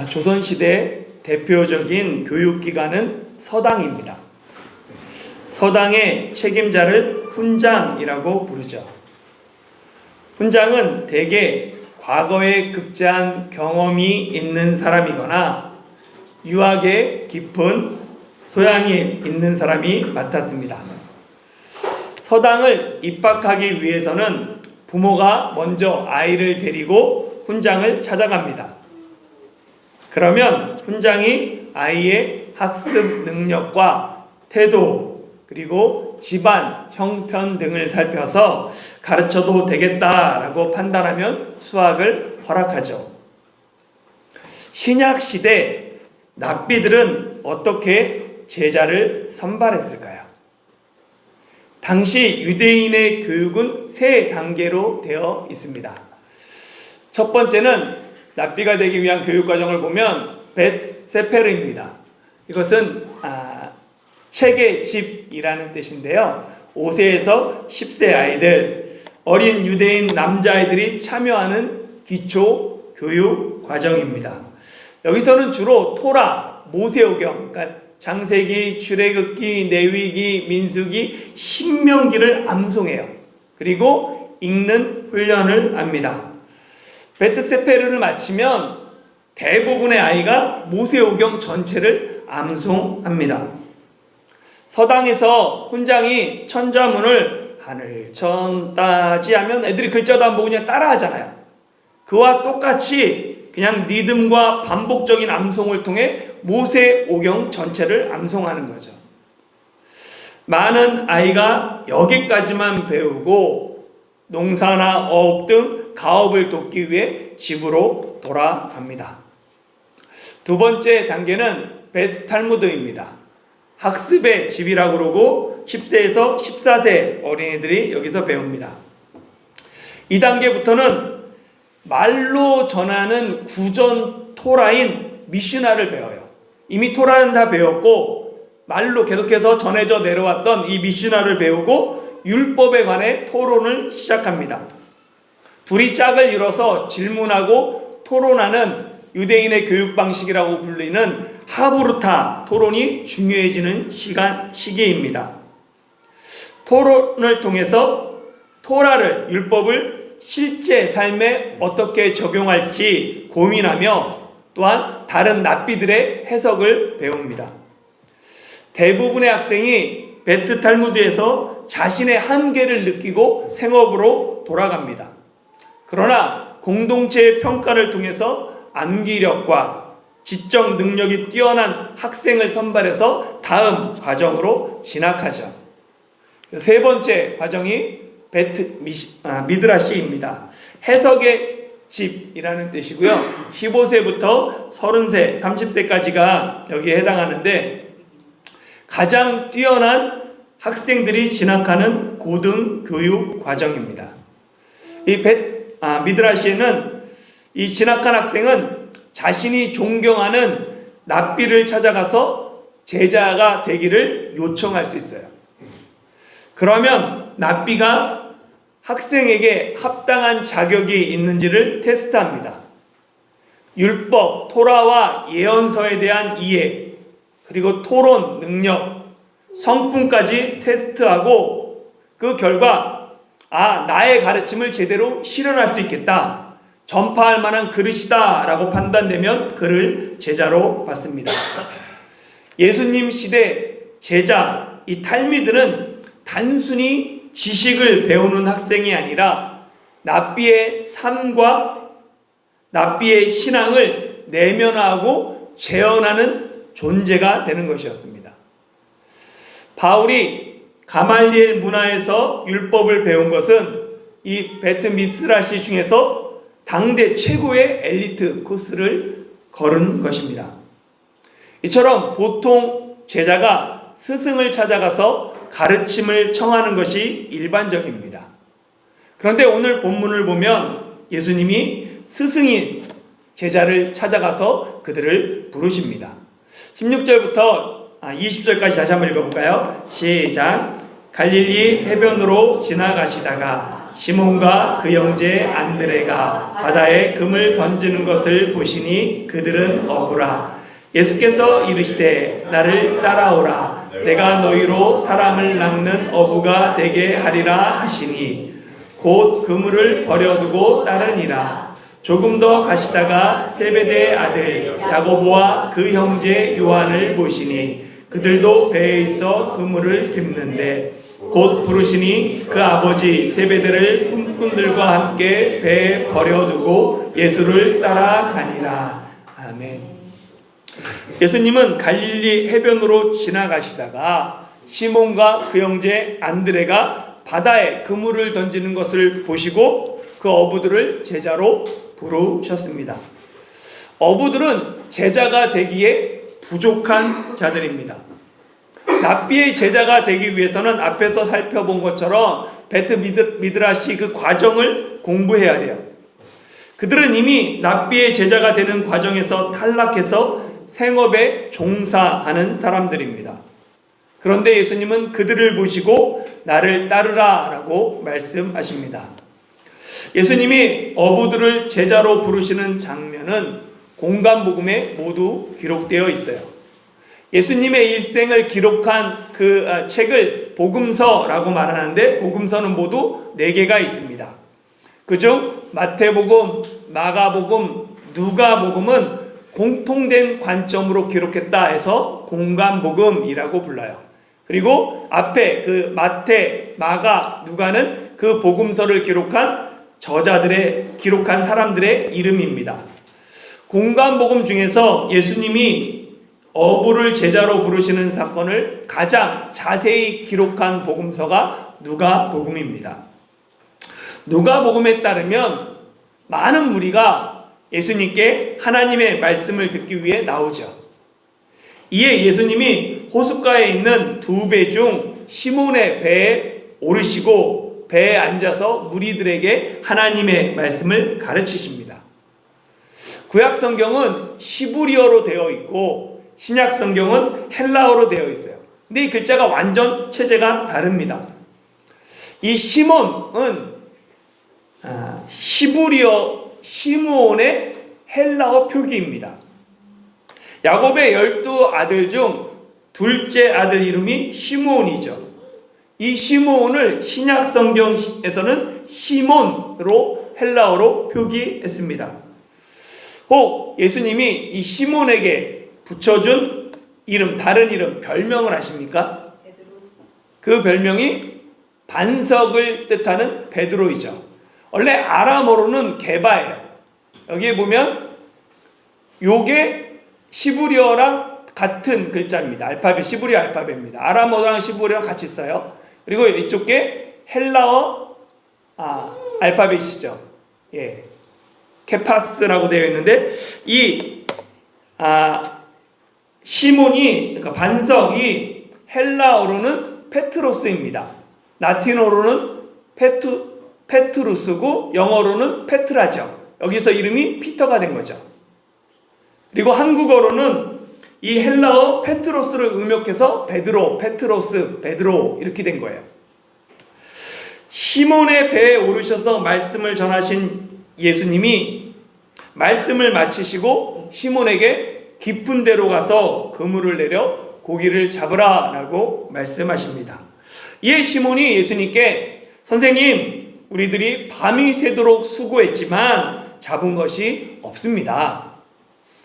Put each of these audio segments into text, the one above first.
조선시대 대표적인 교육기관은 서당입니다. 서당의 책임자를 훈장이라고 부르죠. 훈장은 대개 과거에 급제한 경험이 있는 사람이거나 유학에 깊은 소양이 있는 사람이 맡았습니다. 서당을 입학하기 위해서는 부모가 먼저 아이를 데리고 훈장을 찾아갑니다. 그러면 훈장이 아이의 학습 능력과 태도 그리고 집안 형편 등을 살펴서 가르쳐도 되겠다라고 판단하면 수학을 허락하죠. 신약 시대 랍비들은 어떻게 제자를 선발했을까요? 당시 유대인의 교육은 세 단계로 되어 있습니다. 첫 번째는 랍비가 되기 위한 교육과정을 보면 벳 세페르입니다. 이것은 책의 집이라는 뜻인데요. 5세에서 10세 아이들, 어린 유대인 남자아이들이 참여하는 기초 교육 과정입니다. 여기서는 주로 토라, 모세오경, 그러니까 창세기, 출애굽기, 레위기, 민수기, 신명기를 암송해요. 그리고 읽는 훈련을 합니다. 베트세페르를 마치면 대부분의 아이가 모세오경 전체를 암송합니다. 서당에서 훈장이 천자문을 하늘천 따지 하면 애들이 글자도 안 보고 그냥 따라 하잖아요. 그와 똑같이 그냥 리듬과 반복적인 암송을 통해 모세오경 전체를 암송하는 거죠. 많은 아이가 여기까지만 배우고 농사나 어업 등 가업을 돕기 위해 집으로 돌아갑니다. 두 번째 단계는 베트 탈무드입니다. 학습의 집이라고 그러고 10세에서 14세 어린이들이 여기서 배웁니다. 이 단계부터는 말로 전하는 구전 토라인 미슈나를 배워요. 이미 토라는 다 배웠고 말로 계속해서 전해져 내려왔던 이 미슈나를 배우고 율법에 관해 토론을 시작합니다. 둘이 짝을 이뤄서 질문하고 토론하는 유대인의 교육 방식이라고 불리는 하브루타 토론이 중요해지는 시기입니다. 토론을 통해서 토라를, 율법을 실제 삶에 어떻게 적용할지 고민하며 또한 다른 랍비들의 해석을 배웁니다. 대부분의 학생이 베트 탈무드에서 자신의 한계를 느끼고 생업으로 돌아갑니다. 그러나 공동체의 평가를 통해서 암기력과 지적 능력이 뛰어난 학생을 선발해서 다음 과정으로 진학하죠. 세 번째 과정이 베트 미드라시입니다. 해석의 집이라는 뜻이고요. 15세부터 30세, 30세까지가 여기에 해당하는데 가장 뛰어난 학생들이 진학하는 고등교육 과정입니다. 이 미드라시에는 이 진학한 학생은 자신이 존경하는 랍비를 찾아가서 제자가 되기를 요청할 수 있어요. 그러면 랍비가 학생에게 합당한 자격이 있는지를 테스트합니다. 율법, 토라와 예언서에 대한 이해, 그리고 토론 능력, 성품까지 테스트하고 그 결과 나의 가르침을 제대로 실현할 수 있겠다, 전파할 만한 그릇이다 라고 판단되면 그를 제자로 받습니다. 예수님 시대 제자, 이 탈미드는 단순히 지식을 배우는 학생이 아니라 랍비의 삶과 랍비의 신앙을 내면화하고 재현하는 존재가 되는 것이었습니다. 바울이 가말리엘 문화에서 율법을 배운 것은 이 베트 미드라시 중에서 당대 최고의 엘리트 코스를 걸은 것입니다. 이처럼 보통 제자가 스승을 찾아가서 가르침을 청하는 것이 일반적입니다. 그런데 오늘 본문을 보면 예수님이 스승인 제자를 찾아가서 그들을 부르십니다. 16절부터 20절까지 다시 한번 읽어볼까요? 시작. 갈릴리 해변으로 지나가시다가 시몬과 그 형제 안드레가 바다에 금을 던지는 것을 보시니 그들은 어부라. 예수께서 이르시되 나를 따라오라. 내가 너희로 사람을 낚는 어부가 되게 하리라 하시니 곧 그물을 버려두고 따르니라. 조금 더 가시다가 세베대의 아들 야고보와 그 형제 요한을 보시니 그들도 배에 있어 그물을 깁는데 곧 부르시니 그 아버지 세베대를 품꾼들과 함께 배에 버려두고 예수를 따라가니라. 아멘. 예수님은 갈릴리 해변으로 지나가시다가 시몬과 그 형제 안드레가 바다에 그물을 던지는 것을 보시고 그 어부들을 제자로 부르셨습니다. 어부들은 제자가 되기에 부족한 자들입니다. 납비의 제자가 되기 위해서는 앞에서 살펴본 것처럼 베트 미드라시 그 과정을 공부해야 돼요. 그들은 이미 납비의 제자가 되는 과정에서 탈락해서 생업에 종사하는 사람들입니다. 그런데 예수님은 그들을 보시고 나를 따르라 라고 말씀하십니다. 예수님이 어부들을 제자로 부르시는 장면은 공간복음에 모두 기록되어 있어요. 예수님의 일생을 기록한 그 책을 복음서라고 말하는데 복음서는 모두 4개가 있습니다. 그중 마태복음, 마가복음, 누가복음은 공통된 관점으로 기록했다 해서 공간복음이라고 불러요. 그리고 앞에 그 마태, 마가, 누가는 그 복음서를 기록한 기록한 사람들의 이름입니다. 공간복음 중에서 예수님이 어부를 제자로 부르시는 사건을 가장 자세히 기록한 복음서가 누가복음입니다. 누가복음에 따르면 많은 무리가 예수님께 하나님의 말씀을 듣기 위해 나오죠. 이에 예수님이 호숫가에 있는 2배 중 시몬의 배에 오르시고 배에 앉아서 무리들에게 하나님의 말씀을 가르치십니다. 구약 성경은 시브리어로 되어 있고 신약 성경은 헬라어로 되어 있어요. 근데 이 글자가 완전 체제가 다릅니다. 이 시몬은 시브리어 시므온의 헬라어 표기입니다. 야곱의 12아들 중 둘째 아들 이름이 시므온이죠. 이 시므온을 신약 성경에서는 시몬으로 헬라어로 표기했습니다. 혹 예수님이 이 시몬에게 붙여준 이름, 다른 이름, 별명을 아십니까? 그 별명이 반석을 뜻하는 베드로이죠. 원래 아람어로는 게바예요. 여기에 보면 요게 시브리어랑 같은 글자입니다. 알파벳, 시브리어 알파벳입니다. 아람어랑 시브리어랑 같이 써요. 그리고 이쪽 게 헬라어 알파벳이죠. 예, 케파스라고 되어 있는데 이 시몬이, 그러니까 반석이 헬라어로는 페트로스입니다. 라틴어로는 페트루스고 영어로는 페트라죠. 여기서 이름이 피터가 된 거죠. 그리고 한국어로는 이 헬라어 페트로스를 음역해서 베드로, 페트로스, 베드로 이렇게 된 거예요. 시몬의 배에 오르셔서 말씀을 전하신 예수님이 말씀을 마치시고 시몬에게 깊은 데로 가서 그물을 내려 고기를 잡으라 라고 말씀하십니다. 이에 시몬이 예수님께 선생님, 우리들이 밤이 새도록 수고했지만 잡은 것이 없습니다.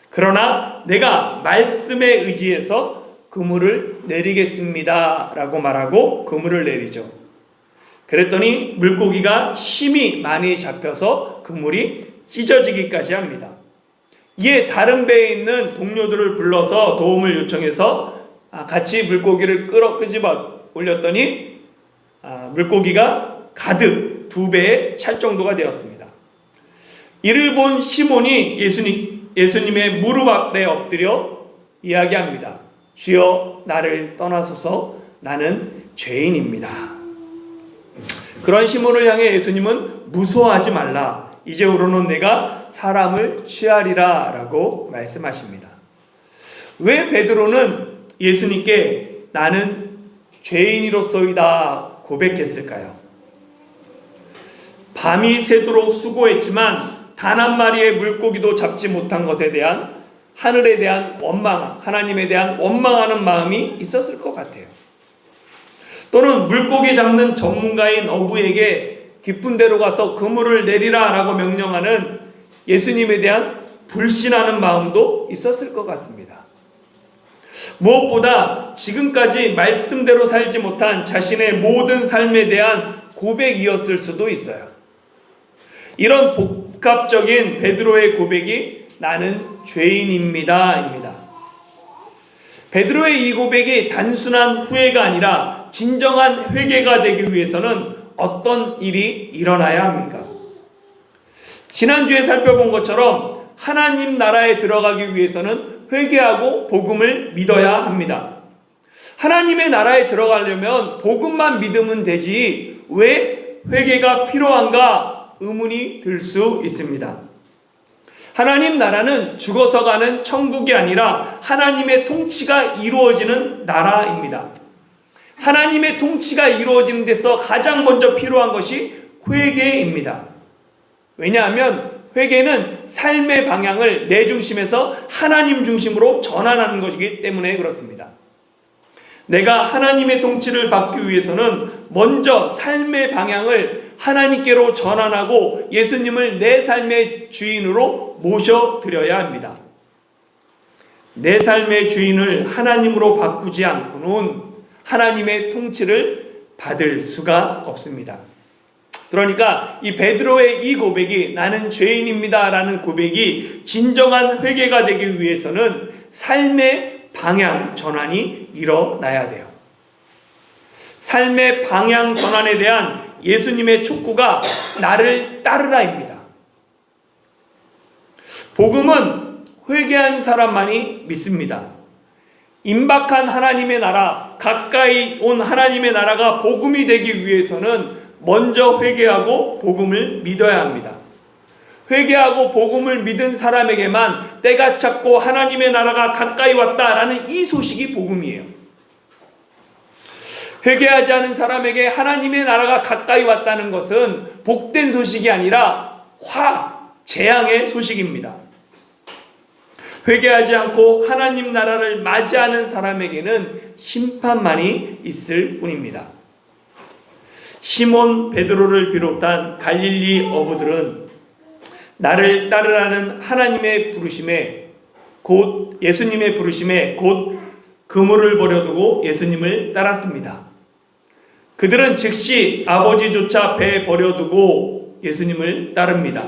그러나 내가 말씀에 의지해서 그물을 내리겠습니다 라고 말하고 그물을 내리죠. 그랬더니 물고기가 심히 많이 잡혀서 그물이 찢어지기까지 합니다. 이에 다른 배에 있는 동료들을 불러서 도움을 요청해서 같이 물고기를 끄집어 올렸더니 물고기가 가득 2배에 찰 정도가 되었습니다. 이를 본 시몬이 예수님의 무릎 아래 엎드려 이야기합니다. 주여, 나를 떠나소서, 나는 죄인입니다. 그런 시몬을 향해 예수님은 무서워하지 말라, 이제후로는 내가 사람을 취하리라 라고 말씀하십니다. 왜 베드로는 예수님께 나는 죄인이로소이다 고백했을까요? 밤이 새도록 수고했지만 단 한 마리의 물고기도 잡지 못한 것에 대한 하늘에 대한 원망, 하나님에 대한 원망하는 마음이 있었을 것 같아요. 또는 물고기 잡는 전문가인 어부에게 깊은 데로 가서 그물을 내리라 라고 명령하는 예수님에 대한 불신하는 마음도 있었을 것 같습니다. 무엇보다 지금까지 말씀대로 살지 못한 자신의 모든 삶에 대한 고백이었을 수도 있어요. 이런 복합적인 베드로의 고백이 나는 죄인입니다입니다. 베드로의 이 고백이 단순한 후회가 아니라 진정한 회개가 되기 위해서는 어떤 일이 일어나야 합니까? 지난주에 살펴본 것처럼 하나님 나라에 들어가기 위해서는 회개하고 복음을 믿어야 합니다. 하나님의 나라에 들어가려면 복음만 믿으면 되지 왜 회개가 필요한가 의문이 들 수 있습니다. 하나님 나라는 죽어서 가는 천국이 아니라 하나님의 통치가 이루어지는 나라입니다. 하나님의 통치가 이루어지는 데서 가장 먼저 필요한 것이 회개입니다. 왜냐하면 회개는 삶의 방향을 내 중심에서 하나님 중심으로 전환하는 것이기 때문에 그렇습니다. 내가 하나님의 통치를 받기 위해서는 먼저 삶의 방향을 하나님께로 전환하고 예수님을 내 삶의 주인으로 모셔드려야 합니다. 내 삶의 주인을 하나님으로 바꾸지 않고는 하나님의 통치를 받을 수가 없습니다. 그러니까 이 베드로의 이 고백이 나는 죄인입니다 라는 고백이 진정한 회개가 되기 위해서는 삶의 방향 전환이 일어나야 돼요. 삶의 방향 전환에 대한 예수님의 촉구가 나를 따르라입니다. 복음은 회개한 사람만이 믿습니다. 임박한 하나님의 나라, 가까이 온 하나님의 나라가 복음이 되기 위해서는 먼저 회개하고 복음을 믿어야 합니다. 회개하고 복음을 믿은 사람에게만 때가 찼고 하나님의 나라가 가까이 왔다라는 이 소식이 복음이에요. 회개하지 않은 사람에게 하나님의 나라가 가까이 왔다는 것은 복된 소식이 아니라 재앙의 소식입니다. 회개하지 않고 하나님 나라를 맞이하는 사람에게는 심판만이 있을 뿐입니다. 시몬 베드로를 비롯한 갈릴리 어부들은 나를 따르라는 하나님의 부르심에 곧 예수님의 부르심에 곧 그물을 버려두고 예수님을 따랐습니다. 그들은 즉시 아버지조차 배 버려두고 예수님을 따릅니다.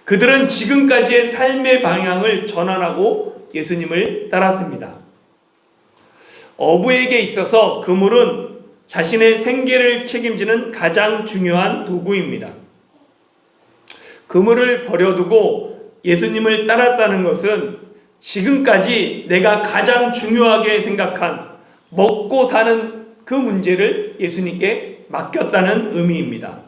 그들은 지금까지의 삶의 방향을 전환하고 예수님을 따랐습니다. 어부에게 있어서 그물은 자신의 생계를 책임지는 가장 중요한 도구입니다. 그물을 버려두고 예수님을 따랐다는 것은 지금까지 내가 가장 중요하게 생각한 먹고 사는 그 문제를 예수님께 맡겼다는 의미입니다.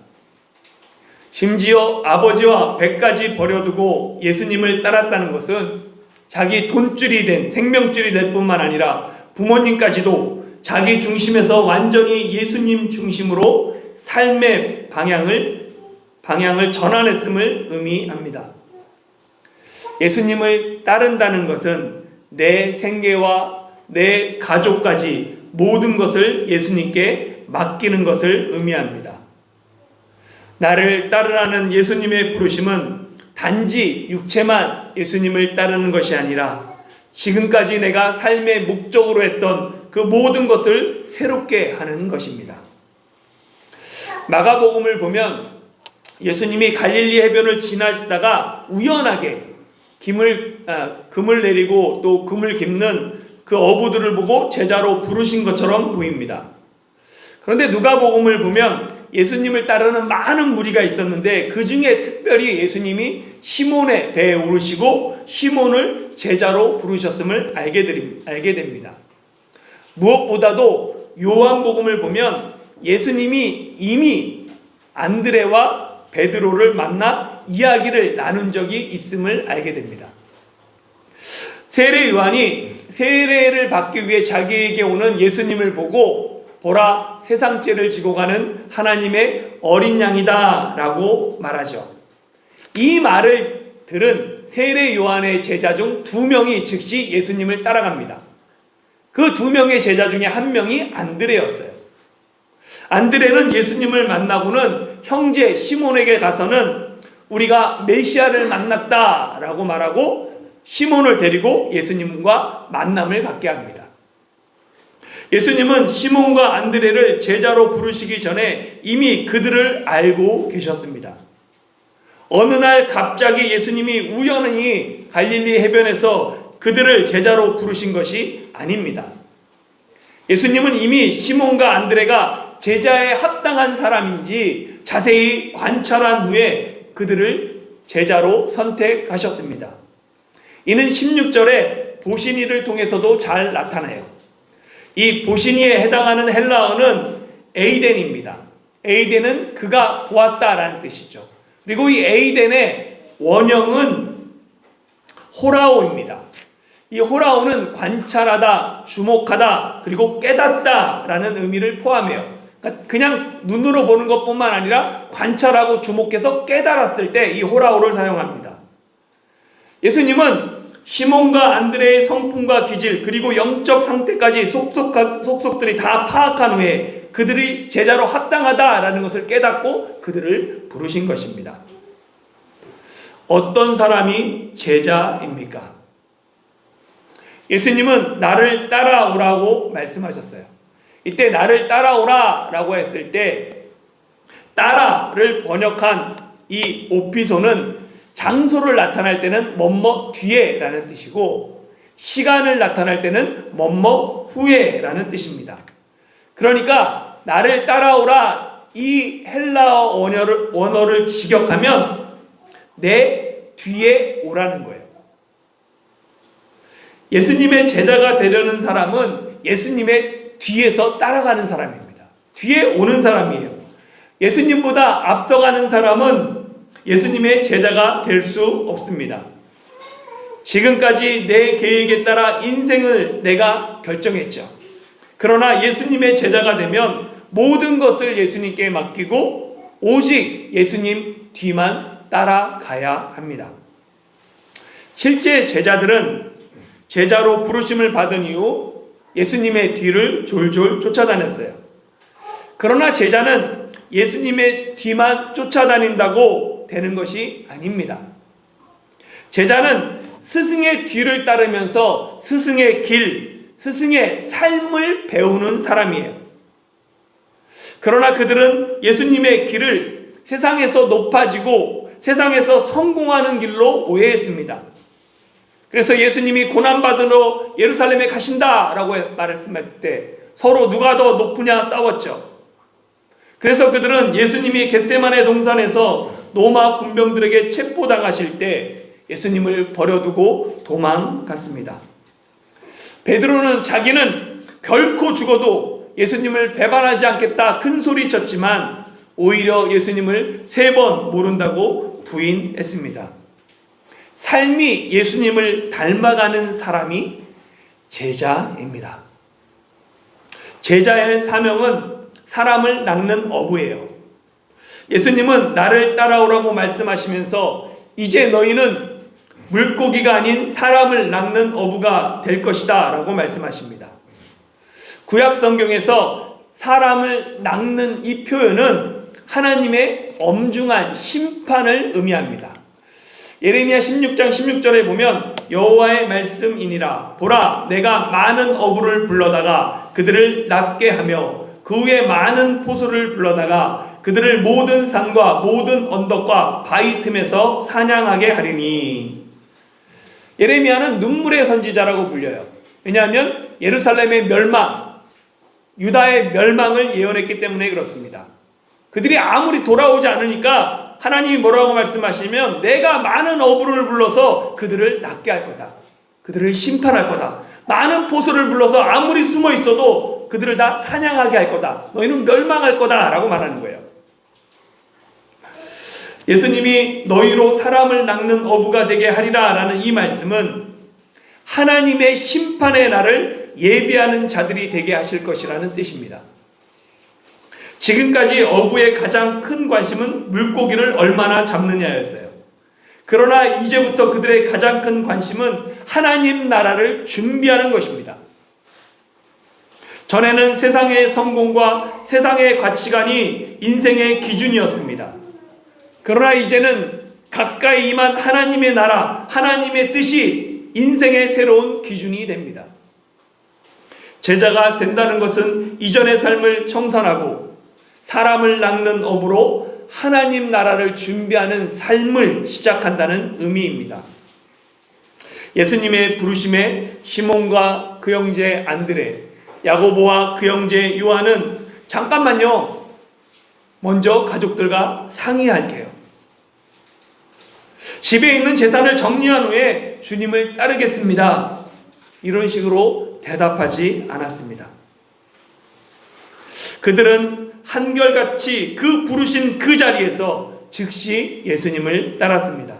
심지어 아버지와 배까지 버려두고 예수님을 따랐다는 것은 자기 돈줄이 된 생명줄이 될 뿐만 아니라 부모님까지도 자기 중심에서 완전히 예수님 중심으로 삶의 방향을 전환했음을 의미합니다. 예수님을 따른다는 것은 내 생계와 내 가족까지 모든 것을 예수님께 맡기는 것을 의미합니다. 나를 따르라는 예수님의 부르심은 단지 육체만 예수님을 따르는 것이 아니라 지금까지 내가 삶의 목적으로 했던 그 모든 것을 새롭게 하는 것입니다. 마가복음을 보면 예수님이 갈릴리 해변을 지나시다가 우연하게 금을 내리고 또 금을 깁는 그 어부들을 보고 제자로 부르신 것처럼 보입니다. 그런데 누가복음을 보면 예수님을 따르는 많은 무리가 있었는데 그 중에 특별히 예수님이 시몬의 배에 오르시고 시몬을 제자로 부르셨음을 알게 됩니다. 무엇보다도 요한복음을 보면 예수님이 이미 안드레와 베드로를 만나 이야기를 나눈 적이 있음을 알게 됩니다. 세례 요한이 세례를 받기 위해 자기에게 오는 예수님을 보고 보라 세상 죄를 지고 가는 하나님의 어린 양이다 라고 말하죠. 이 말을 들은 세례 요한의 제자 중 2명이 즉시 예수님을 따라갑니다. 그 2명의 제자 중에 한 명이 안드레였어요. 안드레는 예수님을 만나고는 형제 시몬에게 가서는 우리가 메시아를 만났다 라고 말하고 시몬을 데리고 예수님과 만남을 갖게 합니다. 예수님은 시몬과 안드레를 제자로 부르시기 전에 이미 그들을 알고 계셨습니다. 어느 날 갑자기 예수님이 우연히 갈릴리 해변에서 그들을 제자로 부르신 것이 아닙니다. 예수님은 이미 시몬과 안드레가 제자에 합당한 사람인지 자세히 관찰한 후에 그들을 제자로 선택하셨습니다. 이는 16절에 보시니를 통해서도 잘 나타나요. 이 보시니에 해당하는 헬라어는 에이덴입니다. 에이덴은 그가 보았다라는 뜻이죠. 그리고 이 에이덴의 원형은 호라오입니다. 이 호라오는 관찰하다, 주목하다, 그리고 깨닫다라는 의미를 포함해요. 그러니까 그냥 눈으로 보는 것뿐만 아니라 관찰하고 주목해서 깨달았을 때 이 호라오를 사용합니다. 예수님은 시몬과 안드레의 성품과 기질 그리고 영적 상태까지 속속들이 다 파악한 후에 그들이 제자로 합당하다라는 것을 깨닫고 그들을 부르신 것입니다. 어떤 사람이 제자입니까? 예수님은 나를 따라오라고 말씀하셨어요. 이때 나를 따라오라라고 했을 때 따라를 번역한 이 오피소는 장소를 나타날 때는 뭐뭐 뒤에라는 뜻이고 시간을 나타날 때는 뭐뭐 후에라는 뜻입니다. 그러니까 나를 따라오라 이 헬라어 원어를 직역하면 내 뒤에 오라는 거예요. 예수님의 제자가 되려는 사람은 예수님의 뒤에서 따라가는 사람입니다. 뒤에 오는 사람이에요. 예수님보다 앞서가는 사람은 예수님의 제자가 될 수 없습니다. 지금까지 내 계획에 따라 인생을 내가 결정했죠. 그러나 예수님의 제자가 되면 모든 것을 예수님께 맡기고 오직 예수님 뒤만 따라가야 합니다. 실제 제자들은 제자로 부르심을 받은 이후 예수님의 뒤를 졸졸 쫓아다녔어요. 그러나 제자는 예수님의 뒤만 쫓아다닌다고 되는 것이 아닙니다. 제자는 스승의 뒤를 따르면서 스승의 길, 스승의 삶을 배우는 사람이에요. 그러나 그들은 예수님의 길을 세상에서 높아지고 세상에서 성공하는 길로 오해했습니다. 그래서 예수님이 고난받으러 예루살렘에 가신다라고 말씀했을 때 서로 누가 더 높으냐 싸웠죠. 그래서 그들은 예수님이 겟세마네 동산에서 로마 군병들에게 체포당하실 때 예수님을 버려두고 도망갔습니다. 베드로는 자기는 결코 죽어도 예수님을 배반하지 않겠다 큰 소리 쳤지만 오히려 예수님을 3번 모른다고 부인했습니다. 삶이 예수님을 닮아가는 사람이 제자입니다. 제자의 사명은 사람을 낚는 어부예요. 예수님은 나를 따라오라고 말씀하시면서 이제 너희는 물고기가 아닌 사람을 낚는 어부가 될 것이다 라고 말씀하십니다. 구약 성경에서 사람을 낚는 이 표현은 하나님의 엄중한 심판을 의미합니다. 예레미야 16장 16절에 보면 여호와의 말씀이니라 보라 내가 많은 어부를 불러다가 그들을 낚게 하며 그 후에 많은 포수를 불러다가 그들을 모든 산과 모든 언덕과 바위 틈에서 사냥하게 하리니. 예레미야는 눈물의 선지자라고 불려요. 왜냐하면 예루살렘의 멸망, 유다의 멸망을 예언했기 때문에 그렇습니다. 그들이 아무리 돌아오지 않으니까 하나님이 뭐라고 말씀하시면 내가 많은 어부를 불러서 그들을 낚게 할 거다. 그들을 심판할 거다. 많은 포수를 불러서 아무리 숨어 있어도 그들을 다 사냥하게 할 거다. 너희는 멸망할 거다 라고 말하는 거예요. 예수님이 너희로 사람을 낚는 어부가 되게 하리라 라는 이 말씀은 하나님의 심판의 날을 예비하는 자들이 되게 하실 것이라는 뜻입니다. 지금까지 어부의 가장 큰 관심은 물고기를 얼마나 잡느냐였어요. 그러나 이제부터 그들의 가장 큰 관심은 하나님 나라를 준비하는 것입니다. 전에는 세상의 성공과 세상의 가치관이 인생의 기준이었습니다. 그러나 이제는 가까이 임한 하나님의 나라, 하나님의 뜻이 인생의 새로운 기준이 됩니다. 제자가 된다는 것은 이전의 삶을 청산하고 사람을 낚는 업으로 하나님 나라를 준비하는 삶을 시작한다는 의미입니다. 예수님의 부르심에 시몬과 그 형제 안드레, 야고보와 그 형제 요한은 잠깐만요, 먼저 가족들과 상의할게요. 집에 있는 재산을 정리한 후에 주님을 따르겠습니다. 이런 식으로 대답하지 않았습니다. 그들은 한결같이 그 부르신 그 자리에서 즉시 예수님을 따랐습니다.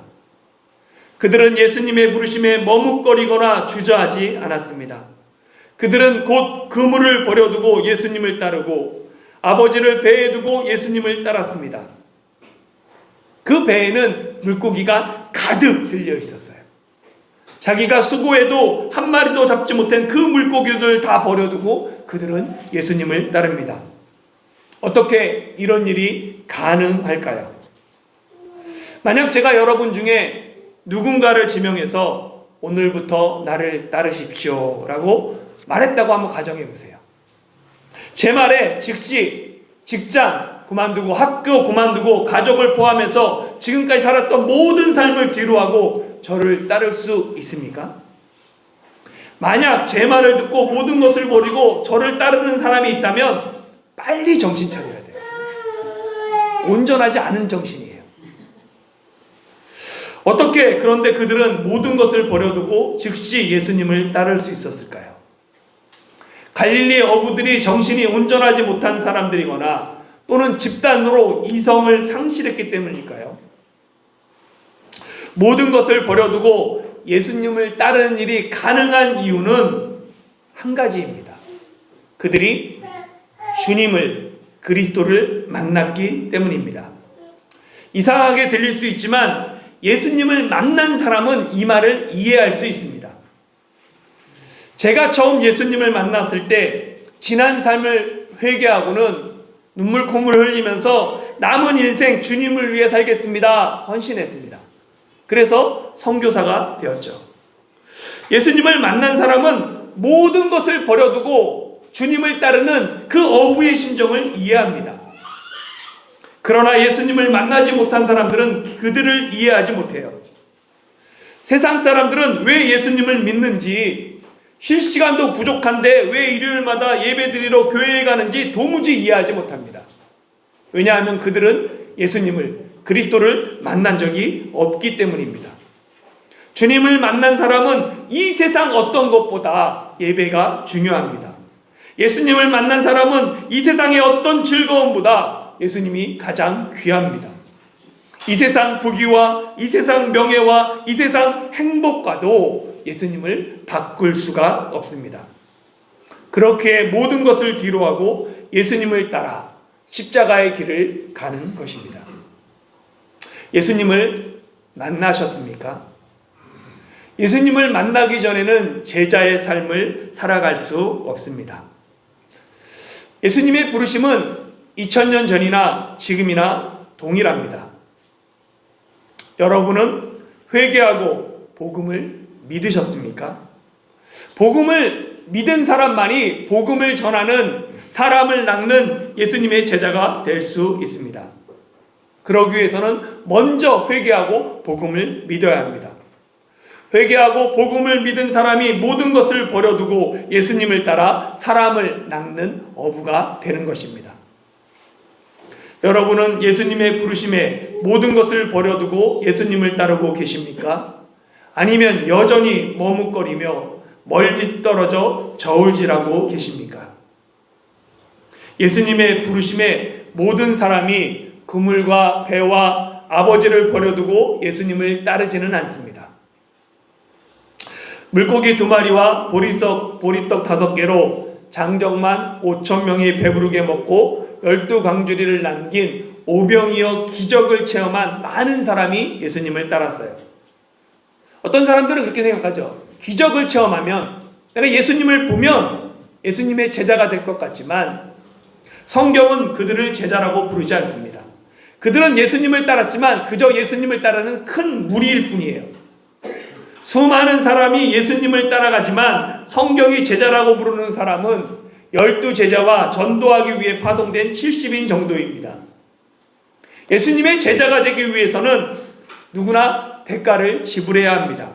그들은 예수님의 부르심에 머뭇거리거나 주저하지 않았습니다. 그들은 곧 그물을 버려두고 예수님을 따르고 아버지를 배에 두고 예수님을 따랐습니다. 그 배에는 물고기가 가득 들려 있었어요. 자기가 수고해도 한 마리도 잡지 못한 그 물고기를 다 버려두고 그들은 예수님을 따릅니다. 어떻게 이런 일이 가능할까요? 만약 제가 여러분 중에 누군가를 지명해서 오늘부터 나를 따르십시오 라고 말했다고 한번 가정해 보세요. 제 말에 즉시 직장 그만두고 학교 그만두고 가족을 포함해서 지금까지 살았던 모든 삶을 뒤로하고 저를 따를 수 있습니까? 만약 제 말을 듣고 모든 것을 버리고 저를 따르는 사람이 있다면 빨리 정신 차려야 돼요. 온전하지 않은 정신이에요. 어떻게 그런데 그들은 모든 것을 버려두고 즉시 예수님을 따를 수 있었을까요? 갈릴리 어부들이 정신이 온전하지 못한 사람들이거나 또는 집단으로 이성을 상실했기 때문일까요? 모든 것을 버려두고 예수님을 따르는 일이 가능한 이유는 한 가지입니다. 그들이 주님을, 그리스도를 만났기 때문입니다. 이상하게 들릴 수 있지만 예수님을 만난 사람은 이 말을 이해할 수 있습니다. 제가 처음 예수님을 만났을 때 지난 삶을 회개하고는 눈물 콧물 흘리면서 남은 인생 주님을 위해 살겠습니다 헌신했습니다. 그래서 선교사가 되었죠. 예수님을 만난 사람은 모든 것을 버려두고 주님을 따르는 그 어부의 심정을 이해합니다. 그러나 예수님을 만나지 못한 사람들은 그들을 이해하지 못해요. 세상 사람들은 왜 예수님을 믿는지, 쉴 시간도 부족한데 왜 일요일마다 예배드리러 교회에 가는지 도무지 이해하지 못합니다. 왜냐하면 그들은 예수님을, 그리스도를 만난 적이 없기 때문입니다. 주님을 만난 사람은 이 세상 어떤 것보다 예배가 중요합니다. 예수님을 만난 사람은 이 세상의 어떤 즐거움보다 예수님이 가장 귀합니다. 이 세상 부귀와 이 세상 명예와 이 세상 행복과도 예수님을 바꿀 수가 없습니다. 그렇게 모든 것을 뒤로하고 예수님을 따라 십자가의 길을 가는 것입니다. 예수님을 만나셨습니까? 예수님을 만나기 전에는 제자의 삶을 살아갈 수 없습니다. 예수님의 부르심은 2000년 전이나 지금이나 동일합니다. 여러분은 회개하고 복음을 믿으셨습니까? 복음을 믿은 사람만이 복음을 전하는, 사람을 낚는 예수님의 제자가 될 수 있습니다. 그러기 위해서는 먼저 회개하고 복음을 믿어야 합니다. 회개하고 복음을 믿은 사람이 모든 것을 버려두고 예수님을 따라 사람을 낚는 어부가 되는 것입니다. 여러분은 예수님의 부르심에 모든 것을 버려두고 예수님을 따르고 계십니까? 아니면 여전히 머뭇거리며 멀리 떨어져 저울질하고 계십니까? 예수님의 부르심에 모든 사람이 그물과 배와 아버지를 버려두고 예수님을 따르지는 않습니다. 물고기 2마리와 보리떡 5개로 장정만 5,000명이 배부르게 먹고 열두 광주리를 남긴 오병이어 기적을 체험한 많은 사람이 예수님을 따랐어요. 어떤 사람들은 그렇게 생각하죠. 기적을 체험하면 내가 예수님을 보면 예수님의 제자가 될 것 같지만 성경은 그들을 제자라고 부르지 않습니다. 그들은 예수님을 따랐지만 그저 예수님을 따르는 큰 무리일 뿐이에요. 수많은 사람이 예수님을 따라가지만 성경이 제자라고 부르는 사람은 12제자와 전도하기 위해 파송된 70인 정도입니다. 예수님의 제자가 되기 위해서는 누구나 대가를 지불해야 합니다.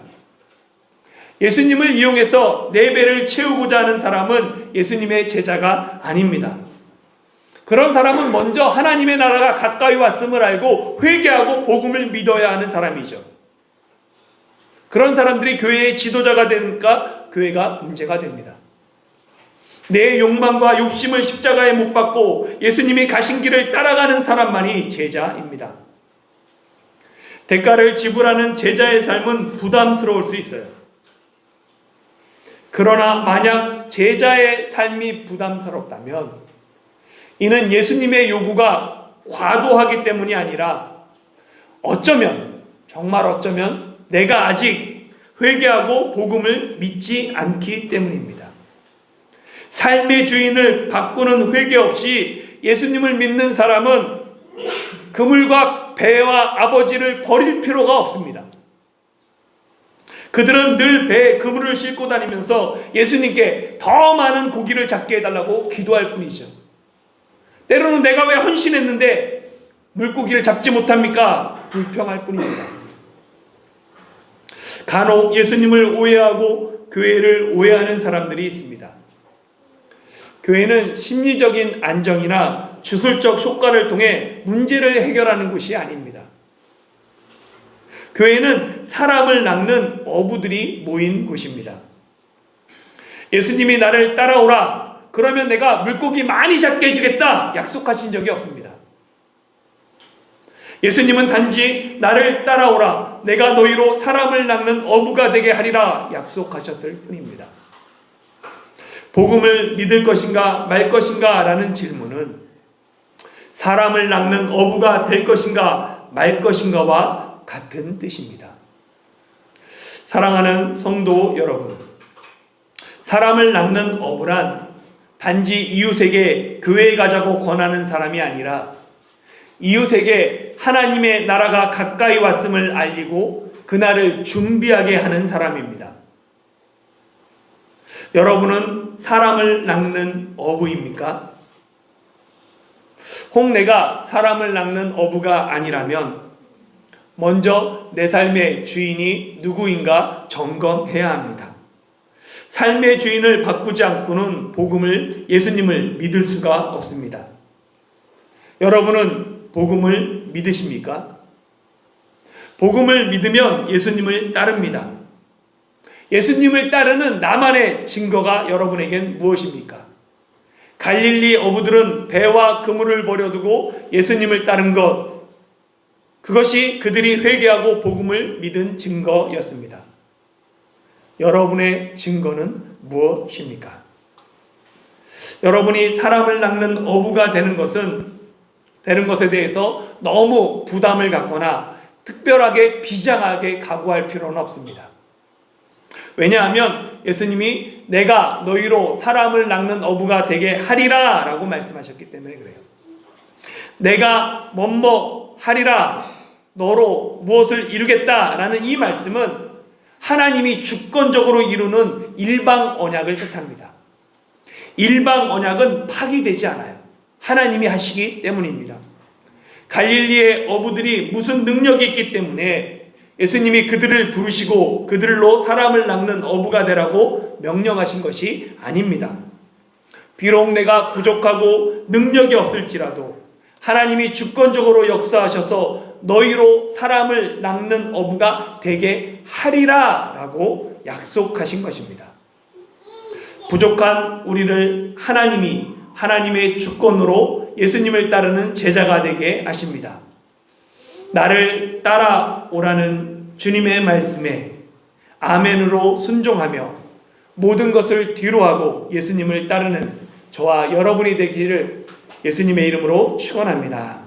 예수님을 이용해서 4배를 채우고자 하는 사람은 예수님의 제자가 아닙니다. 그런 사람은 먼저 하나님의 나라가 가까이 왔음을 알고 회개하고 복음을 믿어야 하는 사람이죠. 그런 사람들이 교회의 지도자가 되니까 교회가 문제가 됩니다. 내 욕망과 욕심을 십자가에 못 박고 예수님이 가신 길을 따라가는 사람만이 제자입니다. 대가를 지불하는 제자의 삶은 부담스러울 수 있어요. 그러나 만약 제자의 삶이 부담스럽다면 이는 예수님의 요구가 과도하기 때문이 아니라 어쩌면, 정말 어쩌면 내가 아직 회개하고 복음을 믿지 않기 때문입니다. 삶의 주인을 바꾸는 회개 없이 예수님을 믿는 사람은 그물과 배와 아버지를 버릴 필요가 없습니다. 그들은 늘 배에 그물을 싣고 다니면서 예수님께 더 많은 고기를 잡게 해달라고 기도할 뿐이죠. 때로는 내가 왜 헌신했는데 물고기를 잡지 못합니까? 불평할 뿐입니다. 간혹 예수님을 오해하고 교회를 오해하는 사람들이 있습니다. 교회는 심리적인 안정이나 주술적 효과를 통해 문제를 해결하는 곳이 아닙니다. 교회는 사람을 낚는 어부들이 모인 곳입니다. 예수님이 나를 따라오라, 그러면 내가 물고기 많이 잡게 해주겠다 약속하신 적이 없습니다. 예수님은 단지 나를 따라오라, 내가 너희로 사람을 낚는 어부가 되게 하리라 약속하셨을 뿐입니다. 복음을 믿을 것인가 말 것인가 라는 질문은 사람을 낚는 어부가 될 것인가 말 것인가와 같은 뜻입니다. 사랑하는 성도 여러분, 사람을 낚는 어부란 단지 이웃에게 교회에 가자고 권하는 사람이 아니라 이웃에게 하나님의 나라가 가까이 왔음을 알리고 그날을 준비하게 하는 사람입니다. 여러분은 사람을 낚는 어부입니까? 혹 내가 사람을 낚는 어부가 아니라면 먼저 내 삶의 주인이 누구인가 점검해야 합니다. 삶의 주인을 바꾸지 않고는 복음을, 예수님을 믿을 수가 없습니다. 여러분은 복음을 믿으십니까? 복음을 믿으면 예수님을 따릅니다. 예수님을 따르는 나만의 증거가 여러분에겐 무엇입니까? 갈릴리 어부들은 배와 그물을 버려두고 예수님을 따른 것, 그것이 그들이 회개하고 복음을 믿은 증거였습니다. 여러분의 증거는 무엇입니까? 여러분이 사람을 낚는 어부가 되는 것에 대해서 너무 부담을 갖거나 특별하게 비장하게 각오할 필요는 없습니다. 왜냐하면 예수님이 내가 너희로 사람을 낚는 어부가 되게 하리라 라고 말씀하셨기 때문에 그래요. 내가 뭐뭐 하리라, 너로 무엇을 이루겠다 라는 이 말씀은 하나님이 주권적으로 이루는 일방 언약을 뜻합니다. 일방 언약은 파기되지 않아요. 하나님이 하시기 때문입니다. 갈릴리의 어부들이 무슨 능력이 있기 때문에 예수님이 그들을 부르시고 그들로 사람을 낚는 어부가 되라고 명령하신 것이 아닙니다. 비록 내가 부족하고 능력이 없을지라도 하나님이 주권적으로 역사하셔서 너희로 사람을 낚는 어부가 되게 하리라 라고 약속하신 것입니다. 부족한 우리를 하나님이 하나님의 주권으로 예수님을 따르는 제자가 되게 하십니다. 나를 따라오라는 주님의 말씀에 아멘으로 순종하며 모든 것을 뒤로하고 예수님을 따르는 저와 여러분이 되기를 예수님의 이름으로 축원합니다.